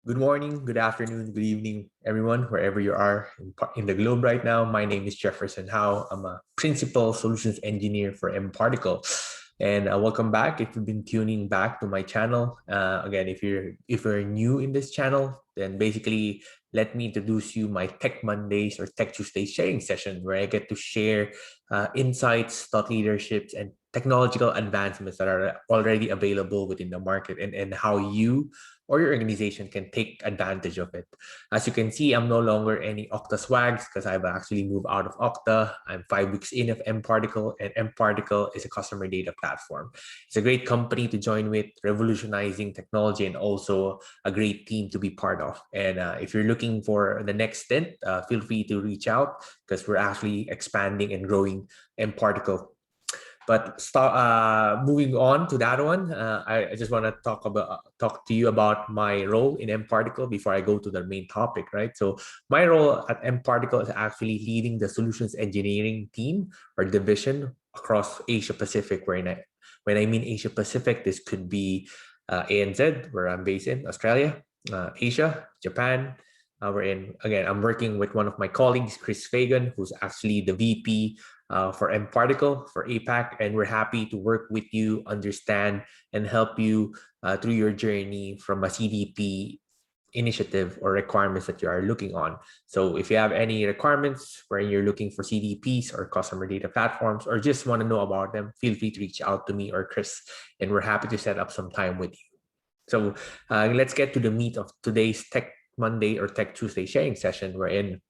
Good morning, good afternoon, good evening, everyone, wherever you are in the globe right now. My name is Jefferson Howe. I'm a principal solutions engineer for mParticle. And welcome back. If you've been tuning back to my channel, again, if you're new in this channel, then basically let me introduce you my Tech Mondays or Tech Tuesdays sharing session, where I get to share insights, thought leaderships, and technological advancements that are already available within the market, and how you or your organization can take advantage of it. As you can see, I'm no longer any Okta swags because I've actually moved out of Okta. I'm 5 weeks in of mParticle, and mParticle is a customer data platform. It's a great company to join with, revolutionizing technology, and also a great team to be part of. And if you're looking for the next stint, feel free to reach out because we're actually expanding and growing mParticle. But moving on to that one, I just want to talk to you about my role in mParticle before I go to the main topic, right? So my role at mParticle is actually leading the solutions engineering team or division across Asia Pacific. When I mean Asia Pacific, this could be ANZ, where I'm based in Australia, Asia, Japan. I'm working with one of my colleagues, Chris Fagan, who's actually the VP for mParticle for APAC, and we're happy to work with you, understand, and help you through your journey from a CDP initiative or requirements that you are looking on. So if you have any requirements where you're looking for CDPs or customer data platforms, or just want to know about them, feel free to reach out to me or Chris, and we're happy to set up some time with you. So let's get to the meat of today's Tech Monday or Tech Tuesday sharing session we're in.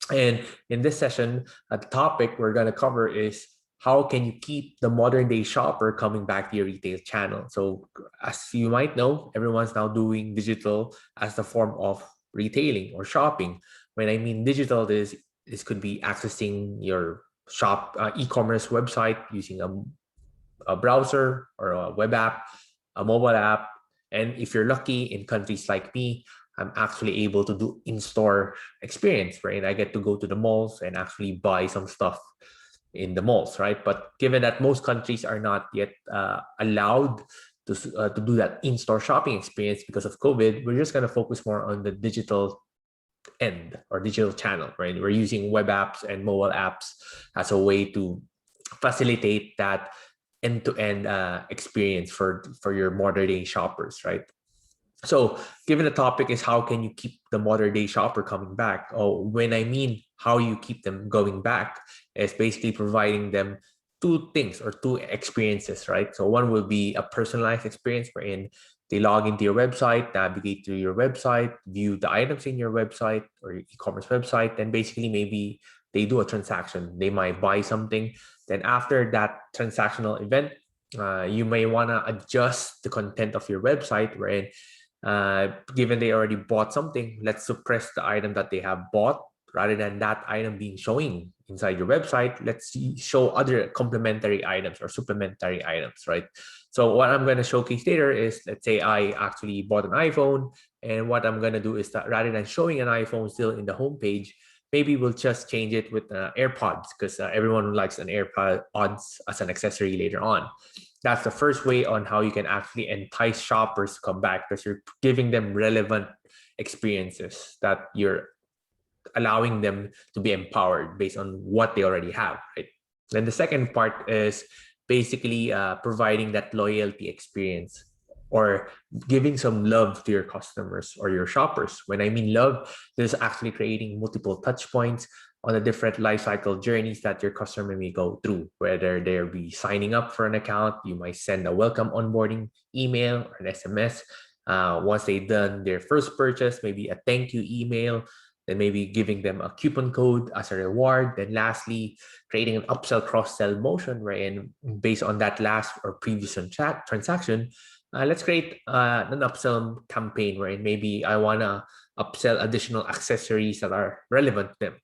And in this session, the topic we're going to cover is how can you keep the modern day shopper coming back to your retail channel? So as you might know, everyone's now doing digital as the form of retailing or shopping. When I mean digital, this could be accessing your shop e-commerce website using a browser or a web app, a mobile app. And if you're lucky in countries like me, I'm actually able to do in-store experience, right? I get to go to the malls and actually buy some stuff in the malls, right? But given that most countries are not yet allowed to do that in-store shopping experience because of COVID, we're just going to focus more on the digital end or digital channel, right? We're using web apps and mobile apps as a way to facilitate that end-to-end experience for your modern day shoppers, right? So given the topic is how can you keep the modern day shopper coming back? Oh, when I mean how you keep them going back is basically providing them two things or two experiences, right? So one will be a personalized experience wherein they log into your website, navigate through your website, view the items in your website or your e-commerce website, then basically maybe they do a transaction. They might buy something. Then after that transactional event, you may want to adjust the content of your website wherein given they already bought something, let's suppress the item that they have bought rather than that item being showing inside your website. Let's show other complementary items or supplementary items, right? So what I'm going to showcase later is, let's say I actually bought an iPhone, and what I'm going to do is that rather than showing an iPhone still in the homepage, maybe we'll just change it with AirPods because everyone likes an AirPods as an accessory later on. That's the first way on how you can actually entice shoppers to come back because you're giving them relevant experiences that you're allowing them to be empowered based on what they already have, right? Then the second part is basically providing that loyalty experience or giving some love to your customers or your shoppers. When I mean love, this is actually creating multiple touch points on the different lifecycle journeys that your customer may go through, whether they'll be signing up for an account, you might send a welcome onboarding email or an SMS. Once they've done their first purchase, maybe a thank you email, then maybe giving them a coupon code as a reward. Then lastly, creating an upsell cross-sell motion wherein based on that last or previous transaction, let's create an upsell campaign wherein maybe I want to upsell additional accessories that are relevant to them.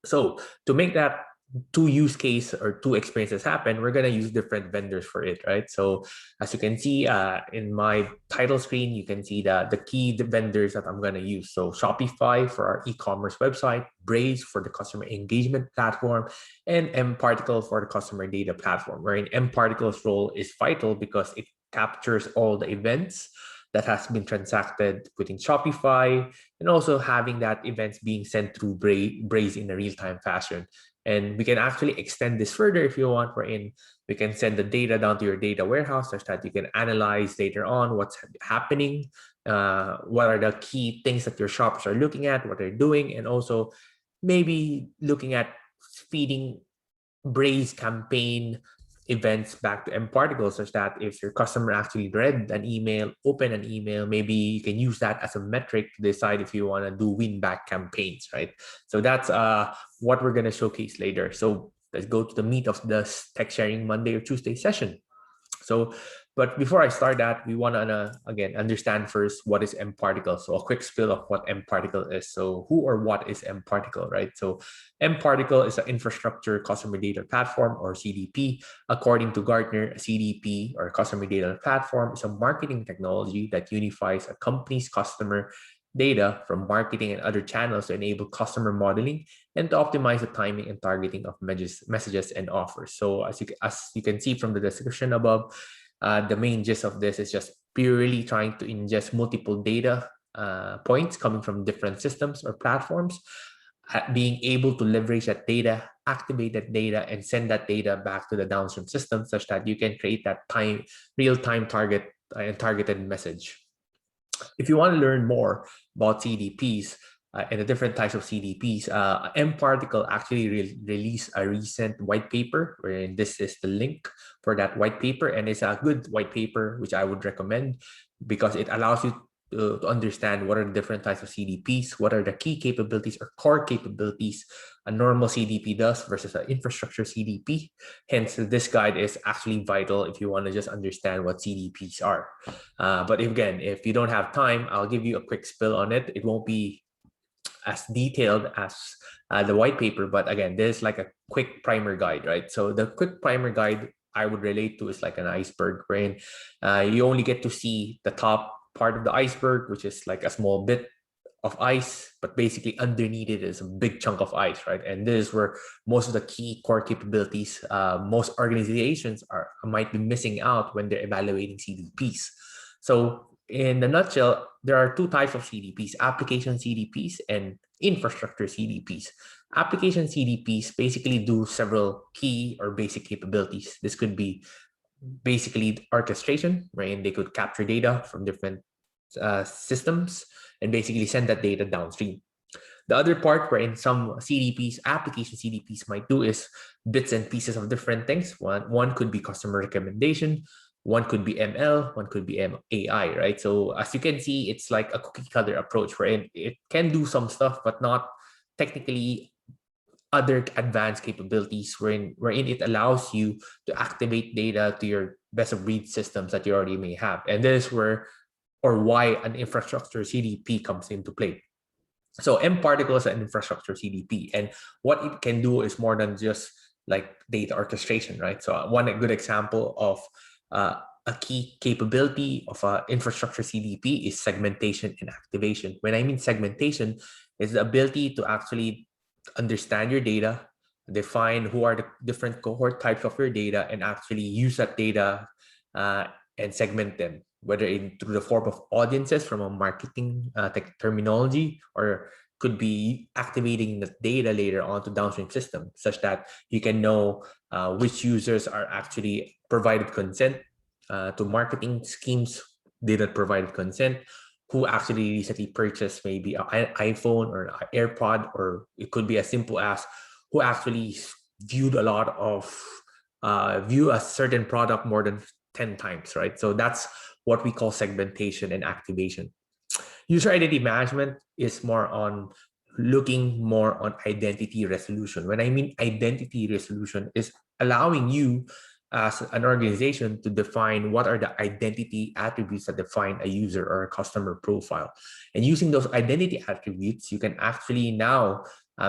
So to make that two use case or two experiences happen, we're going to use different vendors for it, right? So as you can see in my title screen, you can see the key vendors that I'm going to use. So Shopify for our e-commerce website, Braze for the customer engagement platform, and mParticle for the customer data platform, wherein mParticle's role is vital because it captures all the events that has been transacted within Shopify, and also having that events being sent through Braze in a real-time fashion. And we can actually extend this further if you want, wherein we can send the data down to your data warehouse such that you can analyze later on what's happening, what are the key things that your shoppers are looking at, what they're doing, and also maybe looking at feeding Braze campaign events back to mParticle, such that if your customer actually read an email, open an email, maybe you can use that as a metric to decide if you want to do win back campaigns, right? So that's what we're going to showcase later. So let's go to the meat of the tech sharing Monday or Tuesday session. So, but before I start that, we want to, again, understand first what is mParticle. So a quick spill of what mParticle is. So who or what is mParticle, right? So mParticle is an infrastructure customer data platform, or CDP. According to Gartner, a CDP, or customer data platform, is a marketing technology that unifies a company's customer data from marketing and other channels to enable customer modeling and to optimize the timing and targeting of messages and offers. So as you can see from the description above, the main gist of this is just purely trying to ingest multiple data points coming from different systems or platforms, being able to leverage that data, activate that data, and send that data back to the downstream system such that you can create that real-time target and targeted message. If you want to learn more about CDPs and the different types of CDPs, mParticle actually released a recent white paper, wherein this is the link for that white paper, and it's a good white paper which I would recommend because it allows you to understand what are the different types of CDPs, what are the key capabilities or core capabilities a normal CDP does versus an infrastructure CDP. Hence, this guide is actually vital if you want to just understand what CDPs are. But again, if you don't have time, I'll give you a quick spill on it. It won't be as detailed as the white paper, but again, there's like a quick primer guide, right? So the quick primer guide I would relate to is like an iceberg, wherein you only get to see the top part of the iceberg, which is like a small bit of ice, but basically underneath it is a big chunk of ice, right? And this is where most of the key core capabilities most organizations might be missing out when they're evaluating CDPs. So in a nutshell, there are two types of CDPs: application CDPs and infrastructure CDPs. Application CDPs basically do several key or basic capabilities. This could be basically orchestration, right? They could capture data from different systems and basically send that data downstream. The other part wherein some CDPs, application CDPs might do is bits and pieces of different things. One could be customer recommendation, one could be ML, one could be AI, right? So as you can see, it's like a cookie cutter approach wherein it can do some stuff, but not technically other advanced capabilities wherein it allows you to activate data to your best of breed systems that you already may have. And this is where or why an infrastructure CDP comes into play. So mParticle is an infrastructure CDP, and what it can do is more than just like data orchestration, right? So one good example of a key capability of an infrastructure CDP is segmentation and activation. When I mean segmentation, is the ability to actually understand your data, define who are the different cohort types of your data, and actually use that data and segment them, whether through the form of audiences from a marketing terminology, or could be activating the data later on to downstream system, such that you can know which users are actually provided consent to marketing schemes, didn't provide consent, who actually recently purchased maybe an iPhone or an AirPod, or it could be as simple as who actually viewed a lot of view a certain product more than 10 times, right? So that's what we call segmentation and activation. User identity management is looking more on identity resolution. When I mean identity resolution, is allowing you as an organization to define what are the identity attributes that define a user or a customer profile. And using those identity attributes, you can actually now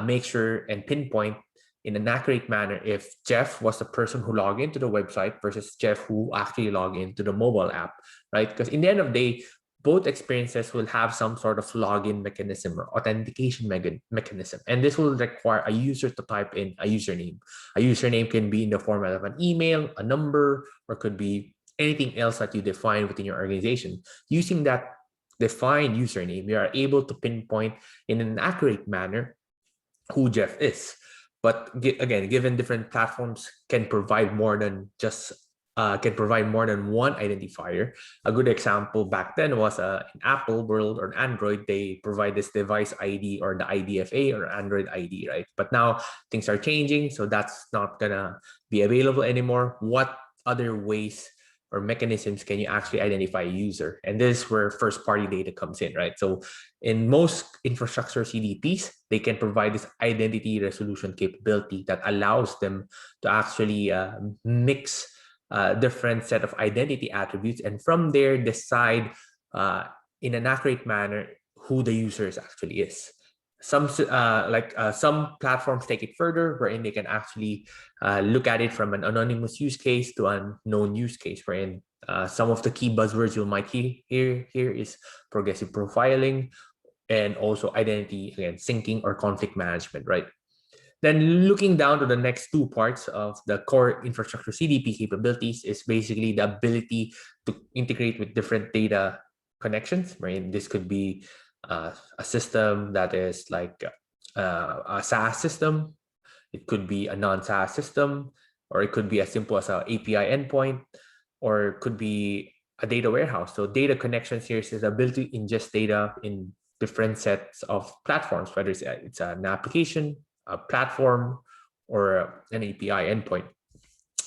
make sure and pinpoint in an accurate manner if Jeff was the person who logged into the website versus Jeff who actually logged into the mobile app, right? Because in the end of the day, both experiences will have some sort of login mechanism or authentication mechanism. And this will require a user to type in a username. A username can be in the format of an email, a number, or could be anything else that you define within your organization. Using that defined username, you are able to pinpoint in an accurate manner who Jeff is. But again, given different platforms can provide more than just can provide more than one identifier. A good example back then was in Apple world or Android, they provide this device ID or the IDFA or Android ID, right? But now things are changing, so that's not gonna be available anymore. What other ways or mechanisms can you actually identify a user? And this is where first party data comes in, right? So in most infrastructure CDPs, they can provide this identity resolution capability that allows them to actually mix different set of identity attributes, and from there decide in an accurate manner who the user actually is. Some platforms take it further, wherein they can actually look at it from an anonymous use case to a known use case, wherein some of the key buzzwords you might hear here is progressive profiling and also identity, again, syncing or conflict management, right? Then looking down to the next two parts of the core infrastructure CDP capabilities is basically the ability to integrate with different data connections, right? This could be a system that is like a SaaS system. It could be a non-SaaS system, or it could be as simple as an API endpoint, or it could be a data warehouse. So data connections here is the ability to ingest data in different sets of platforms, whether it's an application, a platform, or an API endpoint.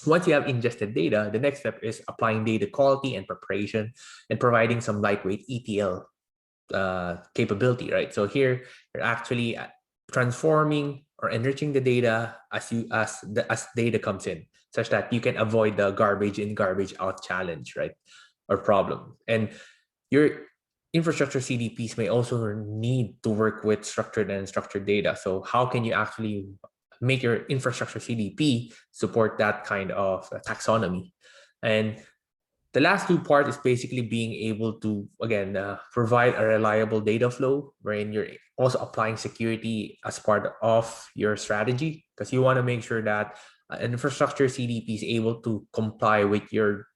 Once you have ingested data, the next step is applying data quality and preparation and providing some lightweight ETL capability, right? So here you're actually transforming or enriching the data as data comes in, such that you can avoid the garbage in, garbage out challenge, right? Or problem. And your infrastructure CDPs may also need to work with structured and unstructured data. So how can you actually make your infrastructure CDP support that kind of taxonomy? And the last two part is basically being able to, again, provide a reliable data flow, wherein you're also applying security as part of your strategy, because you want to make sure that an infrastructure CDP is able to comply with your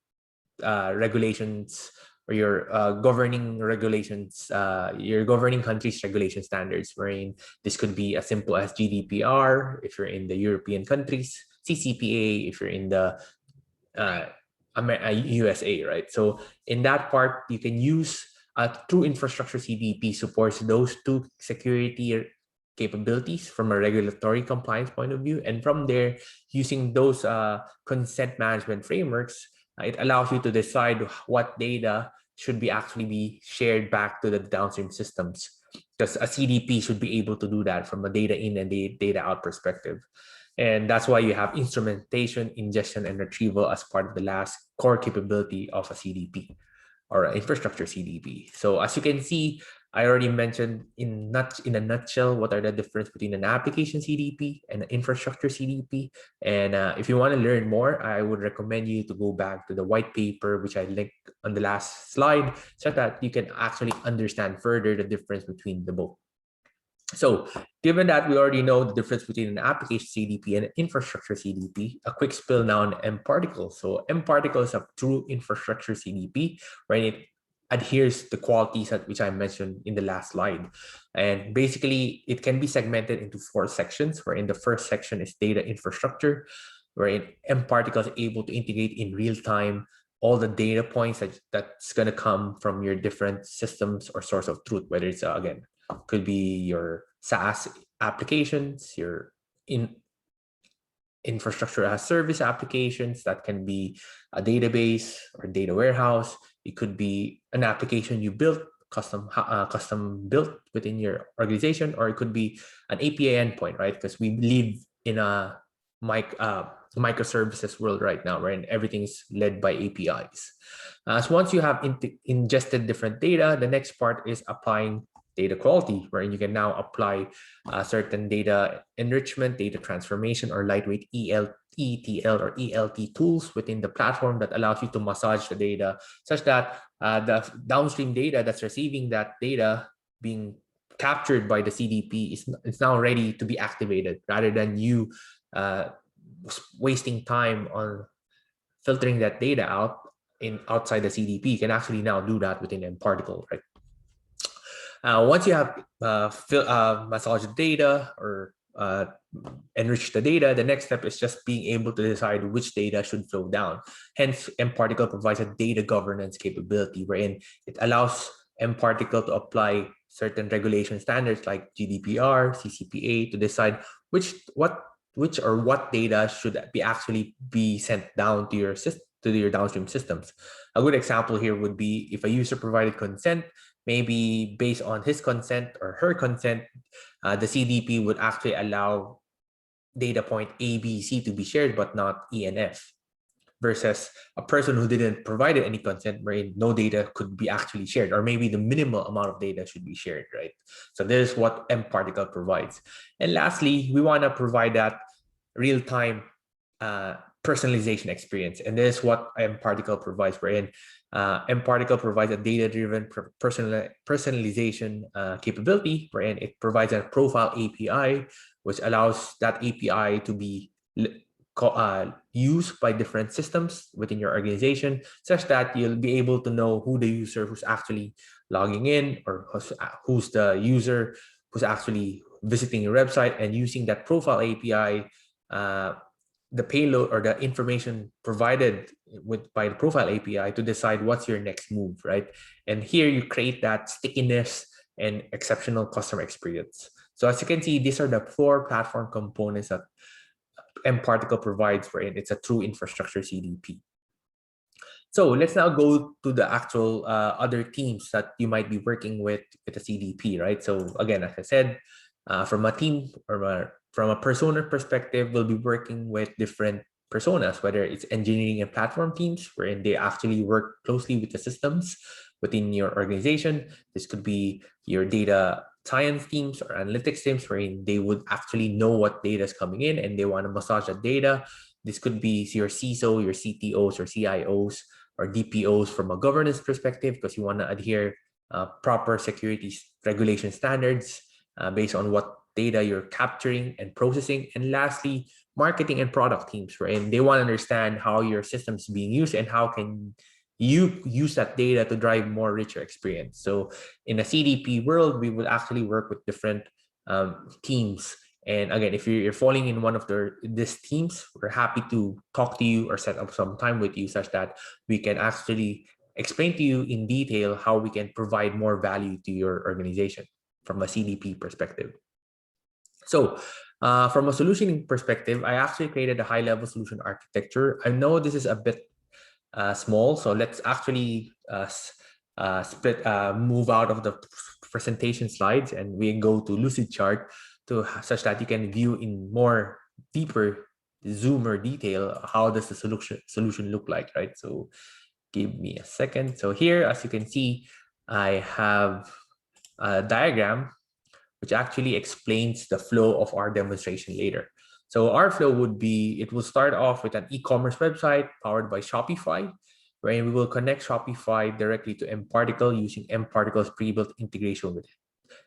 regulations or your governing regulations, your governing country's regulation standards, wherein this could be as simple as GDPR if you're in the European countries, CCPA if you're in the USA, right? So in that part, you can use true infrastructure CDP supports those two security capabilities from a regulatory compliance point of view. And from there, using those consent management frameworks, it allows you to decide what data should be actually be shared back to the downstream systems, because a CDP should be able to do that from a data in and data out perspective. And that's why you have instrumentation, ingestion, and retrieval as part of the last core capability of a CDP or an infrastructure CDP. So as you can see, I already mentioned in a nutshell what are the difference between an application CDP and an infrastructure CDP. And if you want to learn more, I would recommend you to go back to the white paper, which I linked on the last slide, so that you can actually understand further the difference between the both. So given that we already know the difference between an application CDP and an infrastructure CDP, a quick spill now on mParticle. So mParticle is a true infrastructure CDP, right? It adheres the qualities that which I mentioned in the last slide. And basically, it can be segmented into 4 sections, where in the first section is data infrastructure, wherein mParticle is able to integrate in real time all the data points that's going to come from your different systems or source of truth, whether it's, again, could be your SaaS applications, your infrastructure as service applications, that can be a database or data warehouse. It could be an application you built, custom built within your organization, or it could be an API endpoint, right? Because we live in a microservices world right now, right? And everything's led by APIs. So once you have ingested different data, the next part is applying data quality, where you can now apply certain data enrichment, data transformation, or lightweight ETL or ELT tools within the platform that allows you to massage the data such that the downstream data that's receiving that data being captured by the CDP is now ready to be activated, rather than you wasting time on filtering that data out. outside the CDP, you can actually now do that within mParticle, right? Once you have massaged the data or enrich the data, the next step is just being able to decide which data should flow down. Hence, mParticle provides a data governance capability wherein it allows mParticle to apply certain regulation standards like GDPR, CCPA to decide which or what data should actually be sent down to your downstream systems. A good example here would be if a user provided consent, maybe based on his consent or her consent, the CDP would actually allow data point A, B, C to be shared, but not E and F, versus a person who didn't provide any consent, wherein no data could be actually shared, or maybe the minimal amount of data should be shared, right? So this is what mParticle provides. And lastly, we want to provide that real-time personalization experience. And this is what mParticle provides, wherein mParticle provides a data-driven personalization capability, wherein it provides a profile API, which allows that API to be used by different systems within your organization, such that you'll be able to know who the user who's actually logging in, or who's the user who's actually visiting your website, and using that profile API, the payload or the information provided by the profile API to decide what's your next move, right? And here you create that stickiness and exceptional customer experience. So as you can see, these are the 4 platform components that mParticle provides, wherein it's a true infrastructure CDP. So let's now go to the actual other teams that you might be working with a CDP, right? So again, as I said, from a team or from a persona perspective, we'll be working with different personas, whether it's engineering and platform teams, wherein they actually work closely with the systems within your organization. This could be your data science teams or analytics teams, wherein they would actually know what data is coming in and they want to massage that data. This could be your CISO, your CTOs or CIOs or DPOs from a governance perspective, because you want to adhere proper security regulation standards based on what data you're capturing and processing. And lastly, marketing and product teams, right? And they want to understand how your system is being used and how can you use that data to drive more richer experience. So in a CDP world, we will actually work with different teams. And again, if you're falling in one of these teams, we're happy to talk to you or set up some time with you such that we can actually explain to you in detail how we can provide more value to your organization from a CDP perspective. So from a solutioning perspective, I actually created a high-level solution architecture. I know this is a bit small, so let's actually move out of the presentation slides and we go to Lucidchart such that you can view in more deeper zoomer detail how does the solution look like, right? So give me a second. So here, as you can see, I have a diagram which actually explains the flow of our demonstration later. So our flow would be, it will start off with an e-commerce website powered by Shopify, wherein we will connect Shopify directly to mParticle using mParticle's pre-built integration with it.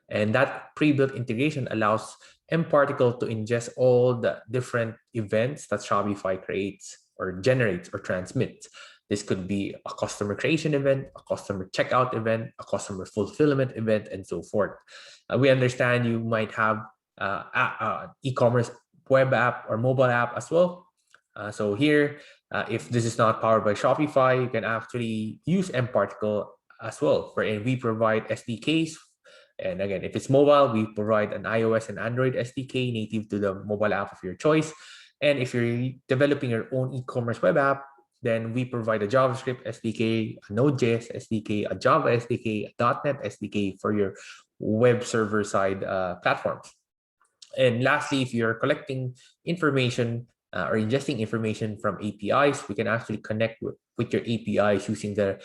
And that pre-built integration allows mParticle to ingest all the different events that Shopify creates or generates or transmits. This could be a customer creation event, a customer checkout event, a customer fulfillment event, and so forth. We understand you might have e-commerce web app or mobile app as well. So here, if this is not powered by Shopify, you can actually use mParticle as well, wherein we provide SDKs. And again, if it's mobile, we provide an iOS and Android SDK native to the mobile app of your choice. And if you're developing your own e-commerce web app, then we provide a JavaScript SDK, a Node.js SDK, a Java SDK, a .NET SDK for your web server side platforms. And lastly, if you're collecting information or ingesting information from APIs, we can actually connect with your APIs using the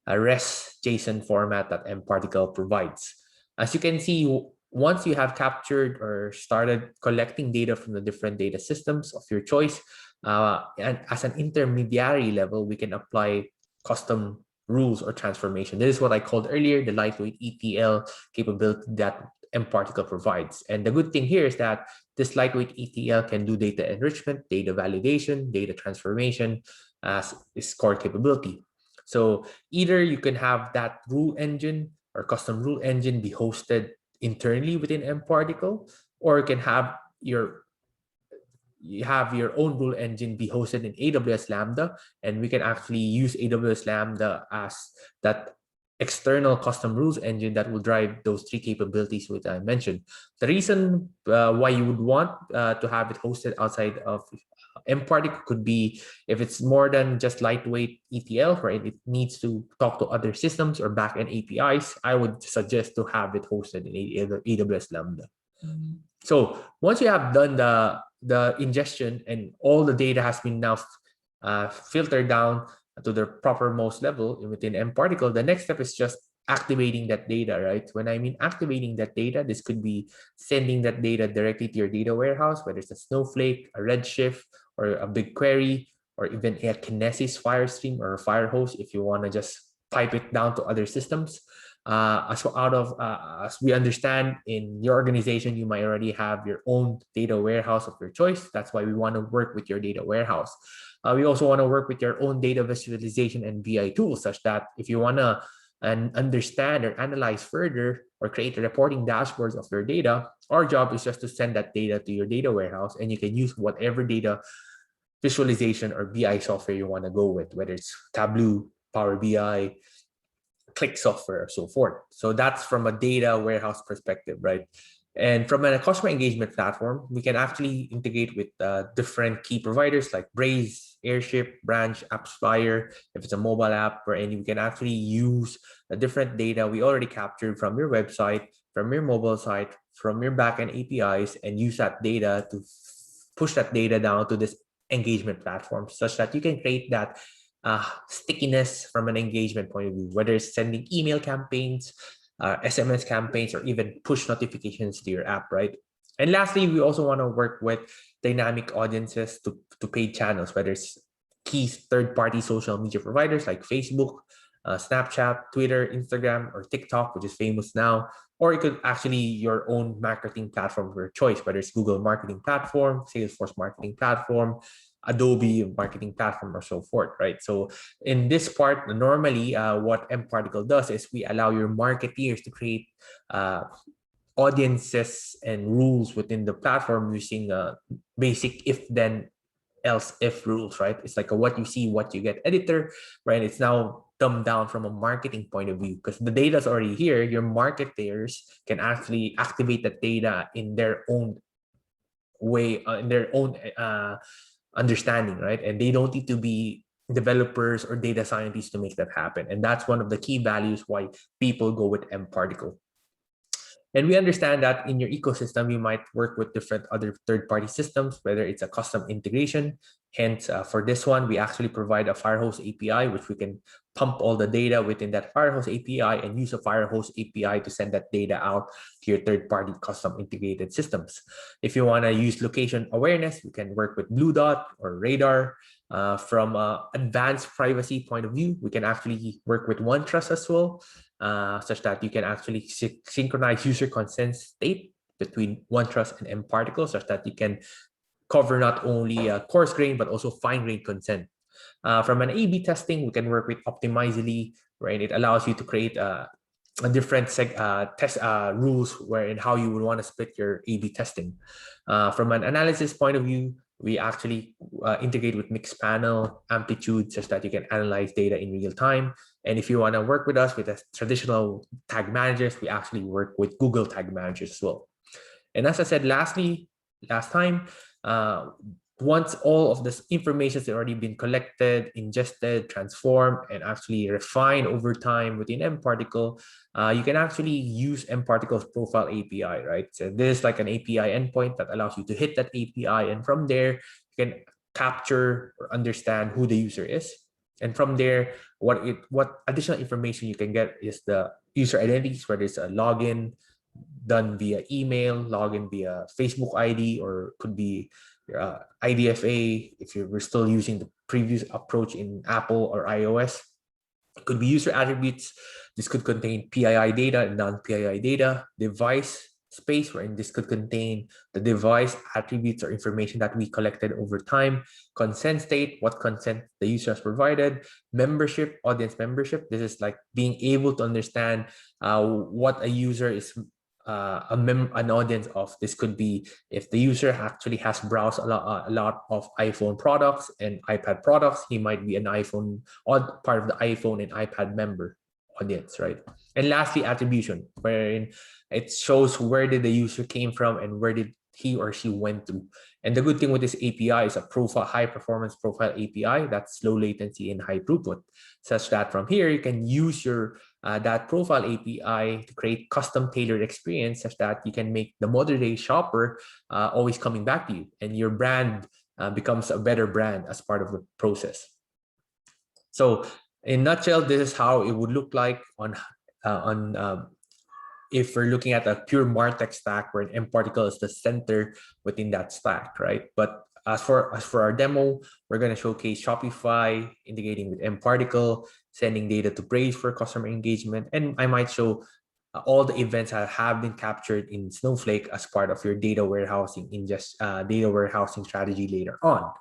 REST JSON format that mParticle provides. As you can see, once you have captured or started collecting data from the different data systems of your choice, and as an intermediary level, we can apply custom rules or transformation. This is what I called earlier, the lightweight ETL capability that mParticle provides. And the good thing here is that this lightweight ETL can do data enrichment, data validation, data transformation as its core capability. So either you can have that rule engine or custom rule engine be hosted internally within mParticle, or you can have your own rule engine be hosted in AWS Lambda, and we can actually use AWS Lambda as that external custom rules engine that will drive those three capabilities which I mentioned. The reason why you would want to have it hosted outside of mParticle could be if it's more than just lightweight ETL, right? It needs to talk to other systems or backend APIs. I would suggest to have it hosted in AWS Lambda. So once you have done the ingestion and all the data has been now filtered down to the proper most level within mParticle, the next step is just activating that data, right? When I mean activating that data, this could be sending that data directly to your data warehouse, whether it's a Snowflake, a Redshift, or a BigQuery, or even a Kinesis Firestream or a Firehose if you want to just pipe it down to other systems. As we understand, in your organization, you might already have your own data warehouse of your choice. That's why we want to work with your data warehouse. We also want to work with your own data visualization and BI tools, such that if you want to understand or analyze further or create reporting dashboards of your data, our job is just to send that data to your data warehouse, and you can use whatever data visualization or BI software you want to go with, whether it's Tableau, Power BI, Click software, so forth. So that's from a data warehouse perspective, right? And from a customer engagement platform, we can actually integrate with different key providers like Braze, Airship, Branch, AppsFlyer. If it's a mobile app, or any, we can actually use the different data we already captured from your website, from your mobile site, from your backend APIs, and use that data to push that data down to this engagement platform, such that you can create that stickiness from an engagement point of view, whether it's sending email campaigns, SMS campaigns, or even push notifications to your app, right? And lastly, we also want to work with dynamic audiences to paid channels, whether it's key third-party social media providers like Facebook, Snapchat, Twitter, Instagram, or TikTok, which is famous now, or it could actually your own marketing platform of your choice, whether it's Google Marketing Platform, Salesforce Marketing Platform, Adobe marketing platform, or so forth, right? So in this part, normally what mParticle does is we allow your marketeers to create audiences and rules within the platform using basic if then else if rules, right? It's like a what you see, what you get editor, right? It's now dumbed down from a marketing point of view because the data is already here. Your marketers can actually activate that data in their own way, in their own understanding, right? And they don't need to be developers or data scientists to make that happen. And that's one of the key values why people go with mParticle. And we understand that in your ecosystem, you might work with different other third-party systems, whether it's a custom integration. Hence, for this one, we actually provide a Firehose API, which we can pump all the data within that Firehose API and use a Firehose API to send that data out to your third-party custom integrated systems. If you want to use location awareness, we can work with Blue Dot or Radar. From an advanced privacy point of view, we can actually work with OneTrust as well, such that you can actually synchronize user consent state between OneTrust and mParticle, such that you can cover not only coarse grain, but also fine grain consent. From an A/B testing, we can work with Optimizely, right? It allows you to create a different test rules wherein how you would want to split your A/B testing. From an analysis point of view, we actually integrate with Mixpanel, Amplitude, such that you can analyze data in real time. And if you want to work with us with a traditional tag managers, we actually work with Google Tag Managers as well. And as I said last time, once all of this information has already been collected, ingested, transformed, and actually refined over time within mParticle, you can actually use mParticle's profile API, right? So this is like an API endpoint that allows you to hit that API, and from there, you can capture or understand who the user is. And from there, what additional information you can get is the user identities, whether it's a login done via email, login via Facebook ID, or could be IDFA if we're still using the previous approach in Apple or iOS. It could be user attributes. This could contain PII data and non-PII data, device, space, wherein this could contain the device attributes or information that we collected over time, consent state, what consent the user has provided, membership, audience membership. This is like being able to understand what a user is an audience of. This could be if the user actually has browsed a lot of iPhone products and iPad products, he might be an iPhone or part of the iPhone and iPad member audience, right? And lastly, attribution, wherein it shows where did the user came from and where did he or she went to. And the good thing with this API is a high performance profile API that's low latency and high throughput, such that from here you can use your that profile API to create custom tailored experience, such that you can make the modern day shopper always coming back to you, and your brand becomes a better brand as part of the process. So in a nutshell, this is how it would look like on if we're looking at a pure MarTech stack, where an mParticle is the center within that stack, right? But as for our demo, we're going to showcase Shopify integrating with mParticle, sending data to Braze for customer engagement, and I might show all the events that have been captured in Snowflake as part of your data warehousing data warehousing strategy later on.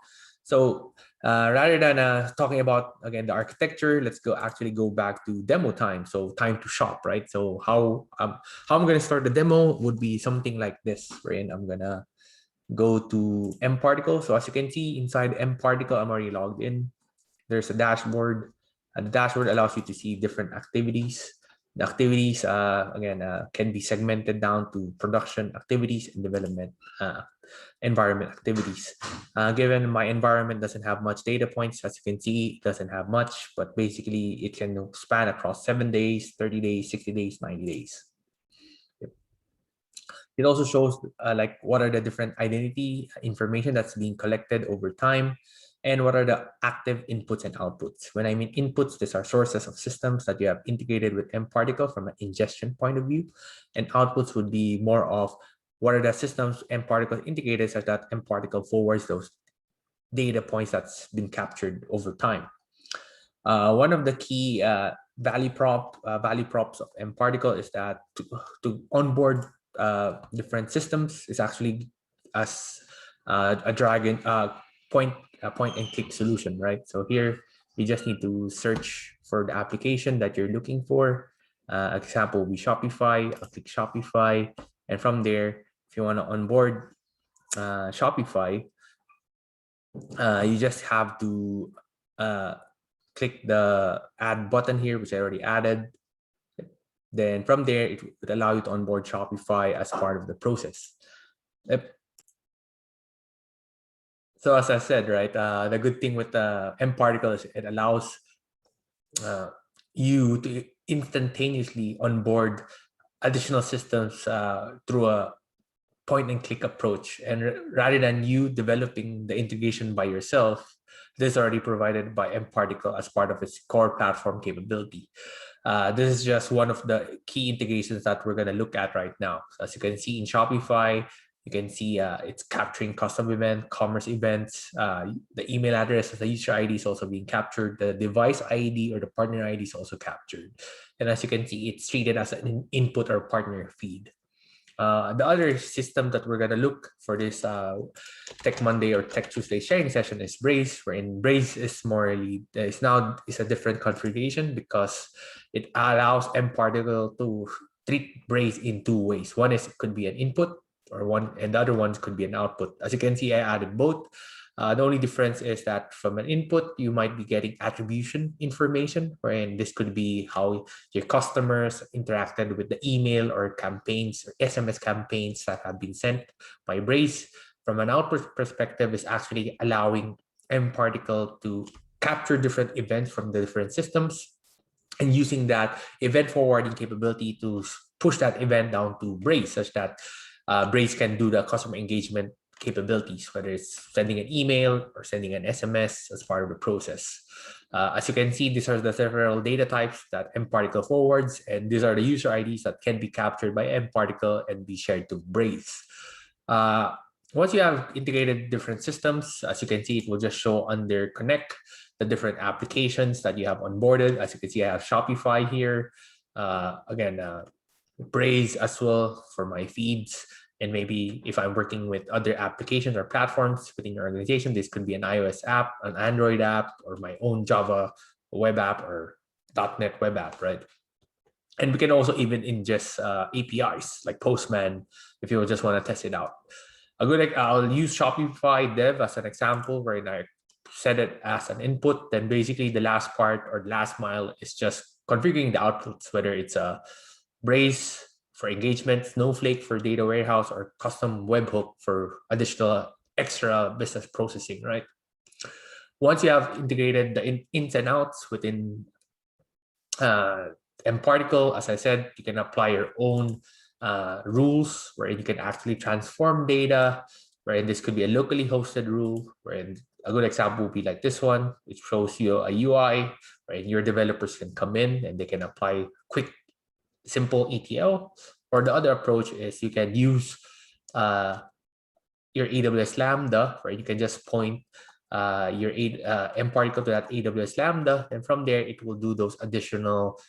So rather than talking about, again, the architecture, let's actually go back to demo time. So time to shop, right? So how I'm going to start the demo would be something like this, wherein I'm going to go to mParticle. So as you can see inside mParticle, I'm already logged in. There's a dashboard, and the dashboard allows you to see different activities. The activities, again, can be segmented down to production activities and development environment activities. Given my environment doesn't have much data points, as you can see, it doesn't have much, but basically it can span across 7 days, 30 days, 60 days, 90 days. Yep. It also shows like what are the different identity information that's being collected over time, and what are the active inputs and outputs. When I mean inputs, these are sources of systems that you have integrated with mParticle from an ingestion point of view, and outputs would be more of what are the systems mParticle integrated, such that mParticle forwards those data points that's been captured over time. One of the key value props of mParticle is that to onboard different systems is actually as a drag and point and click solution, right? So here you just need to search for the application that you're looking for. Example will be Shopify. I'll click Shopify, and from there, if you want to onboard Shopify, you just have to click the add button here, which I already added. Then from there, it would allow you to onboard Shopify as part of the process. Yep. So as I said, right, the good thing with mParticle is it allows you to instantaneously onboard additional systems through a point and click approach. And rather than you developing the integration by yourself, this is already provided by mParticle as part of its core platform capability. This is just one of the key integrations that we're going to look at right now. So as you can see in Shopify, you can see it's capturing custom event, commerce events. The email address as the user ID is also being captured. The device ID or the partner ID is also captured. And as you can see, it's treated as an input or partner feed. The other system that we're going to look for this Tech Monday or Tech Tuesday sharing session is Braze, wherein Braze is a different configuration because it allows mParticle to treat Braze in two ways. One is it could be an input, and the other one could be an output. As you can see, I added both. The only difference is that from an input, you might be getting attribution information, wherein this could be how your customers interacted with the email or campaigns or SMS campaigns that have been sent by Braze. From an output perspective, is actually allowing mParticle to capture different events from the different systems and using that event forwarding capability to push that event down to Braze, such that Braze can do the customer engagement capabilities, whether it's sending an email or sending an SMS as part of the process. As you can see, these are the several data types that mParticle forwards, and these are the user IDs that can be captured by mParticle and be shared to Braze. Once you have integrated different systems, as you can see, it will just show under Connect the different applications that you have onboarded. As you can see, I have Shopify here. Braze as well for my feeds. And maybe if I'm working with other applications or platforms within your organization, this could be an iOS app, an Android app, or my own Java web app or .NET web app, right? And we can also even ingest APIs like Postman if you just want to test it out. I'll use Shopify Dev as an example where I set it as an input. Then basically the last part or the last mile is just configuring the outputs, whether it's a Braze for engagement, Snowflake for data warehouse, or custom webhook for additional extra business processing, right? Once you have integrated the ins and outs within mParticle, as I said, you can apply your own rules where you can actually transform data, wherein this could be a locally hosted rule, wherein a good example would be like this one, which shows you a UI, wherein your developers can come in and they can apply quick, simple ETL. Or the other approach is you can use your AWS Lambda, where you can just point your mParticle to that AWS Lambda, and from there it will do those additional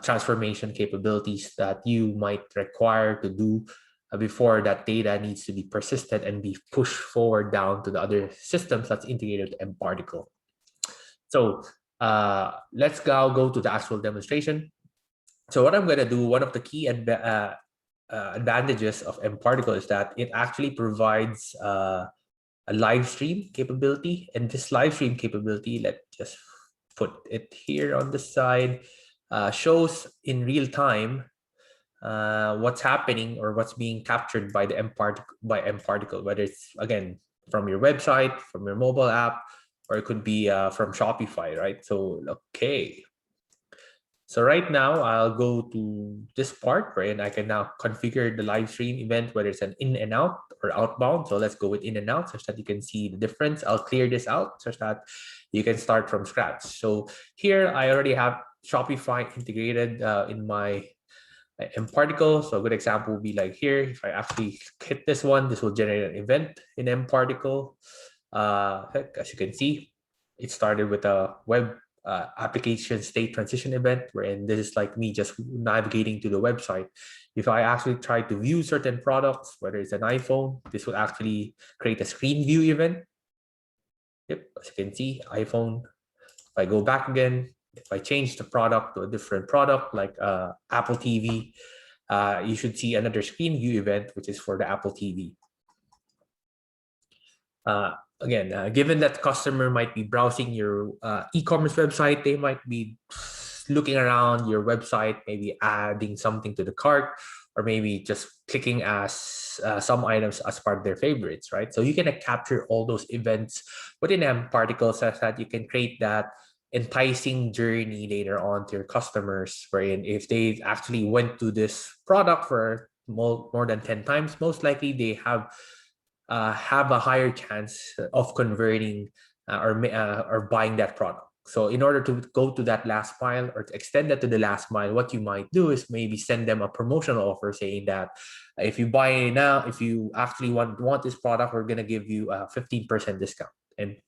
transformation capabilities that you might require to do before that data needs to be persisted and be pushed forward down to the other systems that's integrated to mParticle. So let's now go to the actual demonstration. So what I'm going to do, one of the key advantages of mParticle is that it actually provides a live stream capability. And this live stream capability, let's just put it here on the side, shows in real time what's happening or what's being captured by the mParticle, whether it's, again, from your website, from your mobile app, or it could be from Shopify, right? So, okay. So right now, I'll go to this part where I can now configure the live stream event, whether it's an in and out or outbound. So let's go with in and out such that you can see the difference. I'll clear this out such that you can start from scratch. So here I already have Shopify integrated in my mParticle. So a good example would be like here. If I actually hit this one, this will generate an event in mParticle. As you can see, it started with a web application state transition event, wherein this is like me just navigating to the website. If I actually try to view certain products, whether it's an iPhone, this will actually create a screen view event. Yep, as you can see, iPhone. If I go back again, if I change the product to a different product like Apple TV, you should see another screen view event, which is for the Apple TV. Again, given that customer might be browsing your e-commerce website, they might be looking around your website, maybe adding something to the cart, or maybe just clicking as some items as part of their favorites, right? So you can capture all those events within mParticle such that you can create that enticing journey later on to your customers, wherein if they actually went to this product for more than 10 times, most likely they have a higher chance of converting or buying that product. So in order to go to that last mile or to extend that to the last mile, what you might do is maybe send them a promotional offer saying that if you buy now, if you actually want this product, we're going to give you a 15% discount. And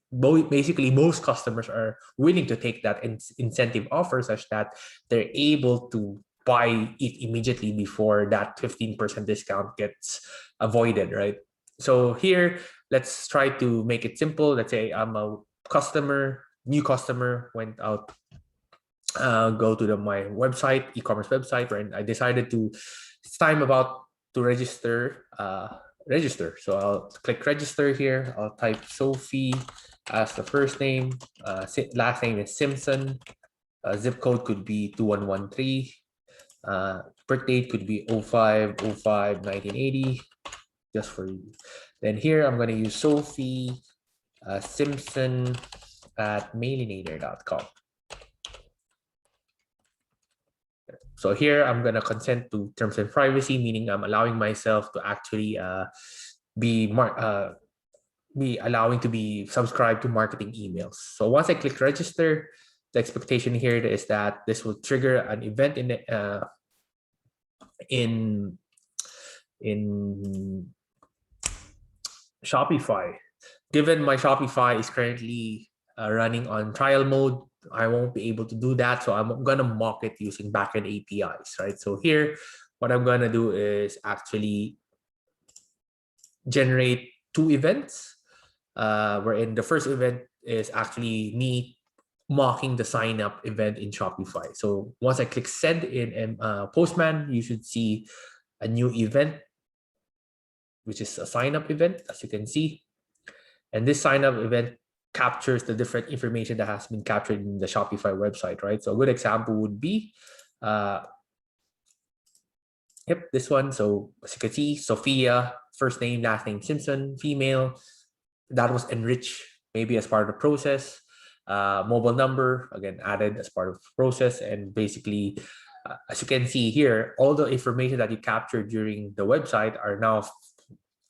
basically most customers are willing to take that incentive offer such that they're able to buy it immediately before that 15% discount gets avoided, right? So here, let's try to make it simple. Let's say I'm a new customer, went out, go to my website, e-commerce website, and I decided it's time about to register. So I'll click register here. I'll type Sophie as the first name. Last name is Simpson. Zip code could be 2113. Birth date could be 05/05/1980. Just for you. Then here I'm going to use Sophie Simpson at mailinator.com. So here I'm going to consent to terms and privacy, meaning I'm allowing myself to actually be allowing to be subscribed to marketing emails. So once I click register, the expectation here is that this will trigger an event in Shopify. Given my Shopify is currently running on trial mode, I won't be able to do that. So I'm going to mock it using backend APIs, right? So here, what I'm going to do is actually generate 2 events, wherein the first event is actually me mocking the sign up event in Shopify. So once I click send in Postman, you should see a new event, which is a sign up event, as you can see. And this sign up event captures the different information that has been captured in the Shopify website, right? So a good example would be, this one. So as you can see, Sophia, first name, last name, Simpson, female. That was enriched maybe as part of the process. Mobile number, again, added as part of the process. And basically, as you can see here, all the information that you captured during the website are now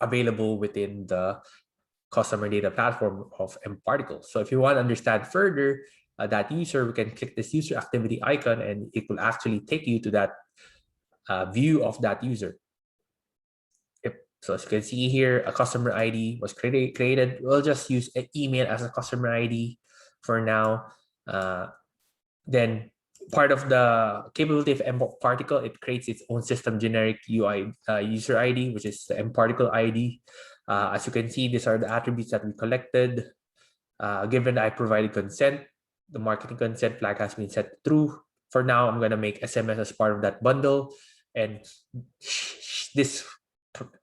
available within the customer data platform of mParticle. So if you want to understand further that user, we can click this user activity icon and it will actually take you to that view of that user. Yep. So as you can see here, a customer ID was created. We'll just use an email as a customer ID for now. Then part of the capability of mParticle, it creates its own system generic UI user ID, which is the mParticle ID. As you can see, these are the attributes that we collected. Given I provided consent, the marketing consent flag has been set true. For now, I'm going to make SMS as part of that bundle. And this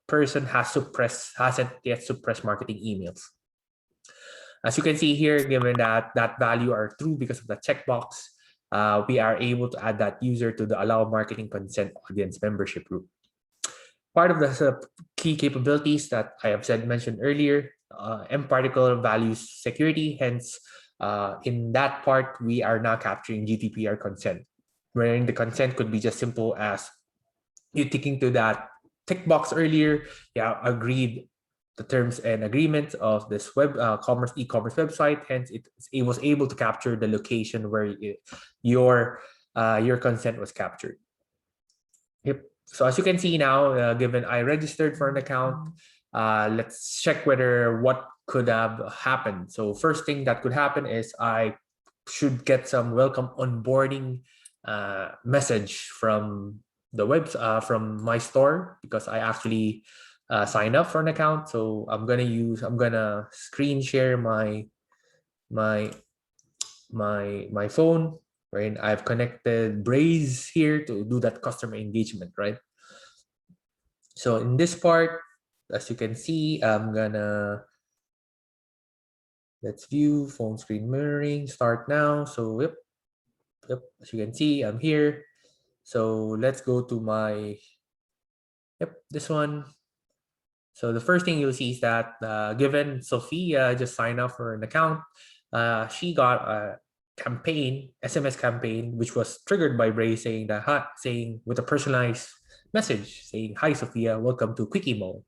person hasn't yet suppressed marketing emails. As you can see here, given that that value are true because of the checkbox, we are able to add that user to the allow marketing consent audience membership group. Part of the key capabilities that I have mentioned earlier, mParticle values security. Hence, in that part, we are now capturing GDPR consent, wherein the consent could be just simple as you ticking to that tick box earlier. Yeah, agreed the terms and agreements of this e-commerce website. Hence, it was able to capture the location where your consent was captured. Yep. So as you can see now, given I registered for an account, let's check whether what could have happened. So first thing that could happen is I should get some welcome onboarding message from the from my store, because I actually signed up for an account. So I'm gonna screen share my phone, right? I've connected Braze here to do that customer engagement, right? So in this part, as you can see, let's view phone screen mirroring, start now. So yep, as you can see, I'm here. So let's go to my, this one. So the first thing you'll see is that given Sophia just signed up for an account, she got a SMS campaign, which was triggered by Braze saying with a personalized message saying, "Hi Sophia, welcome to Quickie Mall."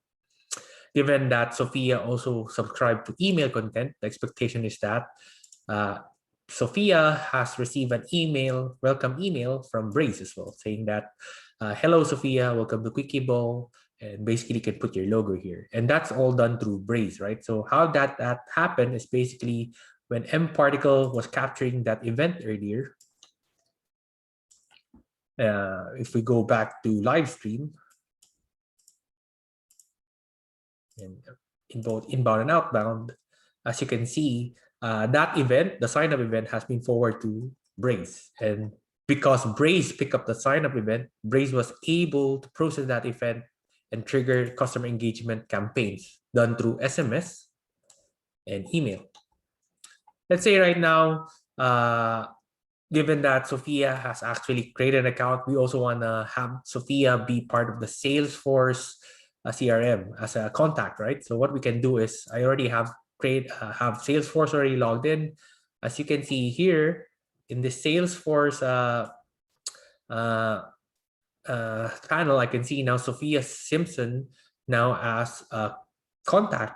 Given that Sophia also subscribed to email content, the expectation is that Sophia has received an welcome email from Braze as well, saying that, "Hello Sophia, welcome to Quickie Mall." And basically you can put your logo here. And that's all done through Braze, right? So how that happened is basically when mParticle was capturing that event earlier, if we go back to live stream, and in both inbound and outbound, as you can see, that event, the sign-up event, has been forwarded to Braze. And because Braze picked up the sign-up event, Braze was able to process that event and trigger customer engagement campaigns done through SMS and email. Let's say right now, given that Sophia has actually created an account, we also want to have Sophia be part of the Salesforce CRM as a contact, right? So what we can do is, I already have Salesforce already logged in. As you can see here in the Salesforce panel, I can see now Sophia Simpson now as a contact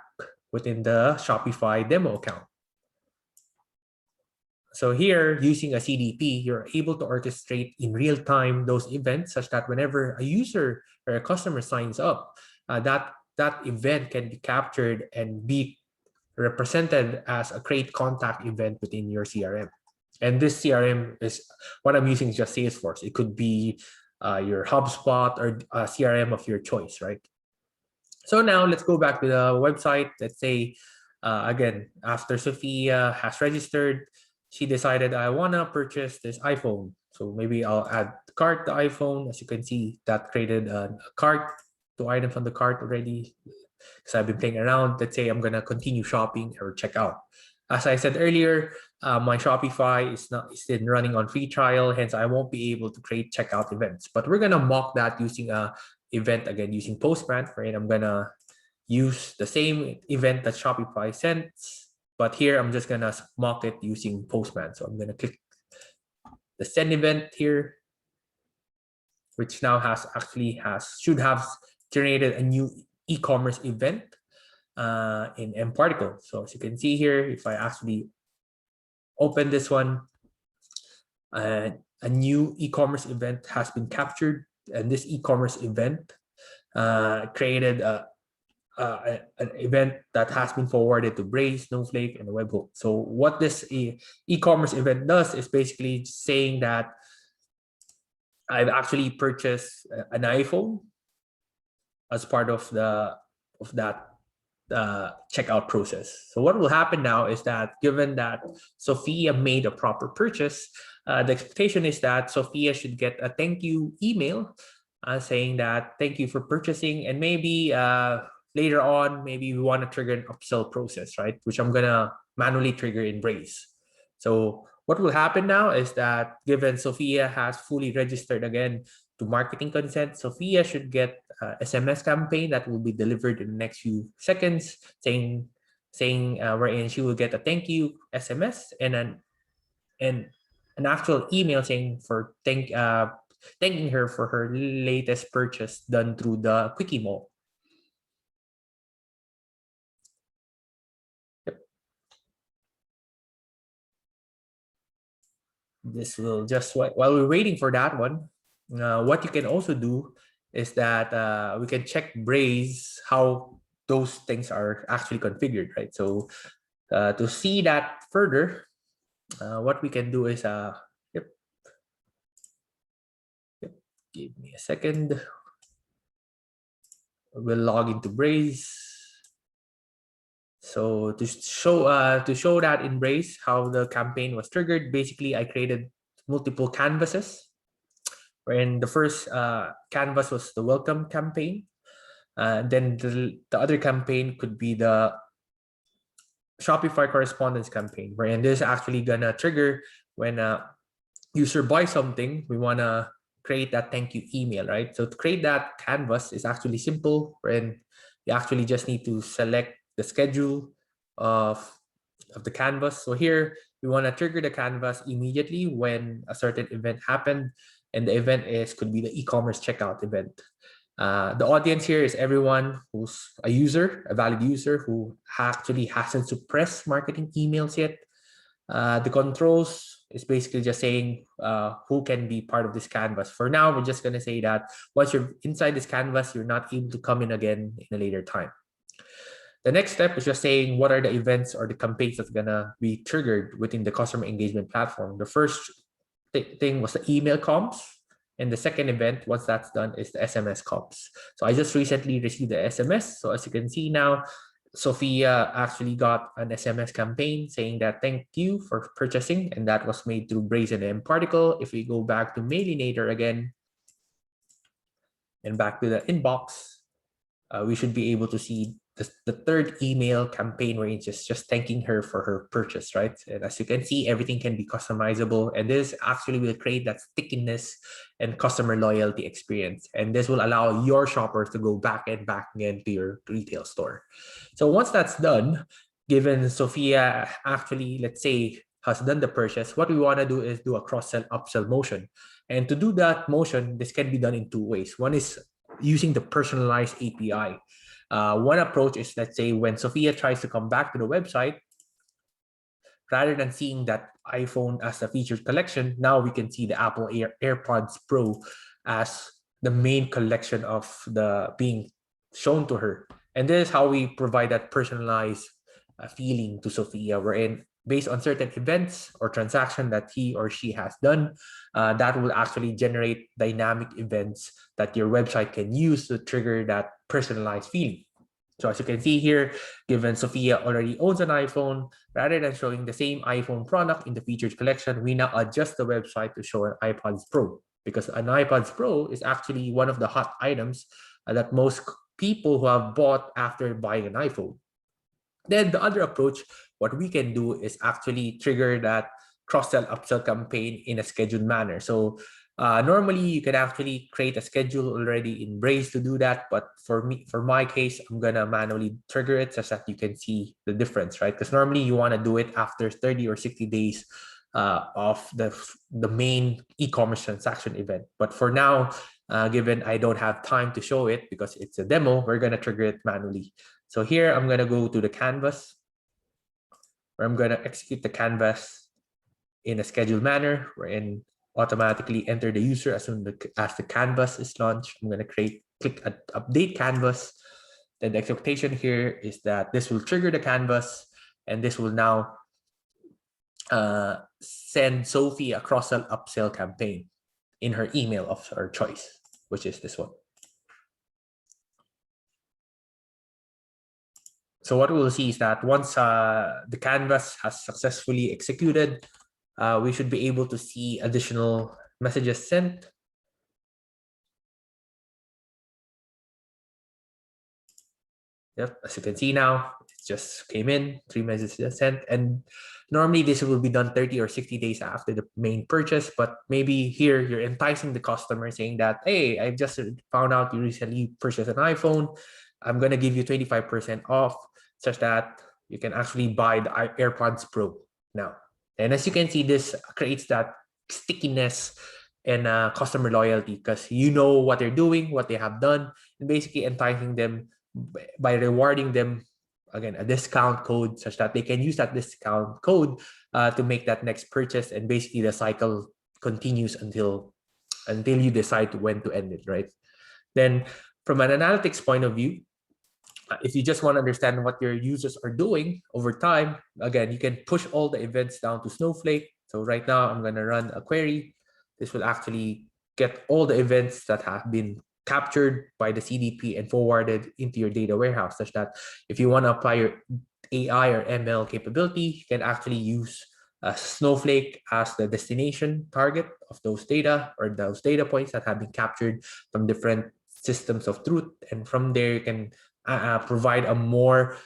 within the Shopify demo account. So here, using a CDP, you're able to orchestrate in real time those events such that whenever a user or a customer signs up, that event can be captured and be represented as a create contact event within your CRM. And this CRM is what I'm using is just Salesforce. It could be your HubSpot or CRM of your choice, right? So now let's go back to the website. Let's say, again, after Sophia has registered, she decided, I want to purchase this iPhone. So maybe I'll add cart the iPhone. As you can see, that created a cart, 2 items on the cart already. So I've been playing around. Let's say I'm going to continue shopping or check out. As I said earlier, my Shopify is still running on free trial, hence I won't be able to create checkout events. But we're gonna mock that using a event again using Postman, right? I'm gonna use the same event that Shopify sends, but here I'm just gonna mock it using Postman. So I'm gonna click the send event here, which now should have generated a new e-commerce event in mParticle. So as you can see here, if I actually open this one, a new e-commerce event has been captured, and this e-commerce event created an event that has been forwarded to Braze, Snowflake, and the webhook. So what this e-commerce event does is basically saying that I've actually purchased an iPhone as part of that checkout process. So what will happen now is that given that Sophia made a proper purchase, the expectation is that Sophia should get a thank you email saying that thank you for purchasing, and maybe later on, maybe we want to trigger an upsell process, right? Which I'm gonna manually trigger in Braze. So what will happen now is that given Sophia has fully registered again to marketing consent, Sophia should get SMS campaign that will be delivered in the next few seconds, saying wherein she will get a thank you SMS and an actual email saying thanking her for her latest purchase done through the Quickie Mall. Yep. This will just while we're waiting for that one. What you can also do is that we can check Braze how those things are actually configured, right? So to see that further, what we can do is, yep, give me a second. We'll log into Braze. So to show that in Braze how the campaign was triggered, basically I created multiple canvases, wherein the first canvas was the welcome campaign. Then the other campaign could be the Shopify correspondence campaign, wherein this is actually gonna trigger when a user buys something, we wanna create that thank you email, right? So to create that canvas is actually simple, wherein you actually just need to select the schedule of the canvas. So here we want to trigger the canvas immediately when a certain event happened, and the event could be the e-commerce checkout event. The audience here is everyone who's a valid user who actually hasn't suppressed marketing emails yet. The controls is basically just saying who can be part of this canvas. For now, we're just going to say that once you're inside this canvas, you're not able to come in again in a later time. The next step is just saying what are the events or the campaigns that's going to be triggered within the customer engagement platform. The first thing was the email comms. And the second event, once that's done, is the SMS comms. So I just recently received the SMS. So as you can see now, Sophia actually got an SMS campaign saying that thank you for purchasing, and that was made through Braze and mParticle. If we go back to Mailinator again and back to the inbox, we should be able to see the third email campaign where it's just thanking her for her purchase, right? And as you can see, everything can be customizable, and this actually will create that stickiness and customer loyalty experience. And this will allow your shoppers to go back again to your retail store. So once that's done, given Sophia actually, let's say, has done the purchase, what we want to do is do a cross-sell, upsell motion. And to do that motion, this can be done in two ways. One is using the personalized API. One approach is, let's say, when Sophia tries to come back to the website, rather than seeing that iPhone as a featured collection, now we can see the Apple AirPods Pro as the main collection of the being shown to her. And this is how we provide that personalized feeling to Sophia, wherein based on certain events or transaction that he or she has done, that will actually generate dynamic events that your website can use to trigger that personalized feeling. So as you can see here, given Sophia already owns an iPhone, rather than showing the same iPhone product in the featured collection, we now adjust the website to show an iPods Pro, because an iPods Pro is actually one of the hot items that most people who have bought after buying an iPhone. Then the other approach, what we can do is actually trigger that cross-sell upsell campaign in a scheduled manner. So normally you can actually create a schedule already in Braze to do that. But for my case, I'm gonna manually trigger it such that you can see the difference, right? Because normally you want to do it after 30 or 60 days of the main e-commerce transaction event. But for now, given I don't have time to show it because it's a demo, we're gonna trigger it manually. So here I'm gonna go to the canvas, where I'm gonna execute the canvas in a scheduled manner, wherein automatically enter the user as soon as the canvas is launched. I'm gonna click update canvas. Then the expectation here is that this will trigger the canvas, and this will now send Sophie a cross-sell upsell campaign in her email of her choice, which is this one. So what we'll see is that once the canvas has successfully executed, we should be able to see additional messages sent. Yep, as you can see now, it just came in, 3 messages sent. And normally this will be done 30 or 60 days after the main purchase, but maybe here you're enticing the customer saying that, hey, I just found out you recently purchased an iPhone. I'm gonna give you 25% off, such that you can actually buy the AirPods Pro now. And as you can see, this creates that stickiness and customer loyalty, because you know what they're doing, what they have done, and basically enticing them by rewarding them, again, a discount code, such that they can use that discount code to make that next purchase. And basically the cycle continues until you decide when to end it, right? Then from an analytics point of view, if you just want to understand what your users are doing over time, again, you can push all the events down to Snowflake. So right now I'm going to run a query. This will actually get all the events that have been captured by the CDP and forwarded into your data warehouse, such that if you want to apply your AI or ML capability, you can actually use Snowflake as the destination target of those data, or those data points that have been captured from different systems of truth. And from there, you can provide a more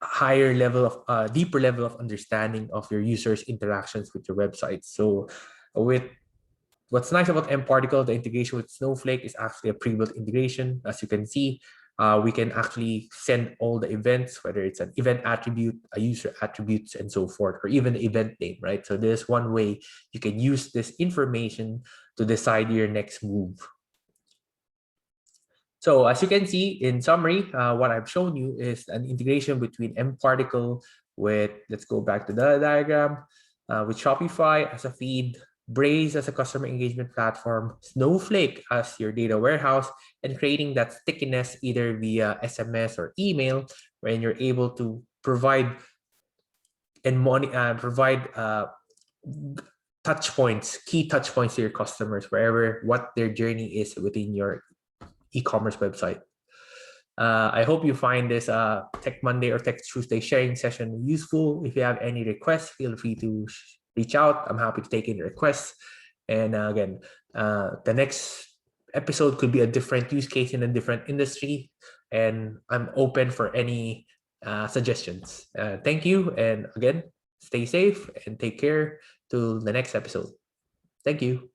higher level of deeper level of understanding of your users' interactions with your website. So with what's nice about mParticle, the integration with Snowflake is actually a pre-built integration. As you can see, we can actually send all the events, whether it's an event attribute, a user attributes, and so forth, or even the event name, right? So there's one way you can use this information to decide your next move. So as you can see, in summary, what I've shown you is an integration between mParticle with, let's go back to the diagram, with Shopify as a feed, Braze as a customer engagement platform, Snowflake as your data warehouse, and creating that stickiness either via SMS or email, when you're able to provide and provide touch points, key touch points to your customers, wherever what their journey is within your e-commerce website. I hope you find this Tech Monday or Tech Tuesday sharing session useful. If you have any requests, feel free to reach out. I'm happy to take in requests. And again, the next episode could be a different use case in a different industry. And I'm open for any suggestions. Thank you. And again, stay safe and take care till the next episode. Thank you.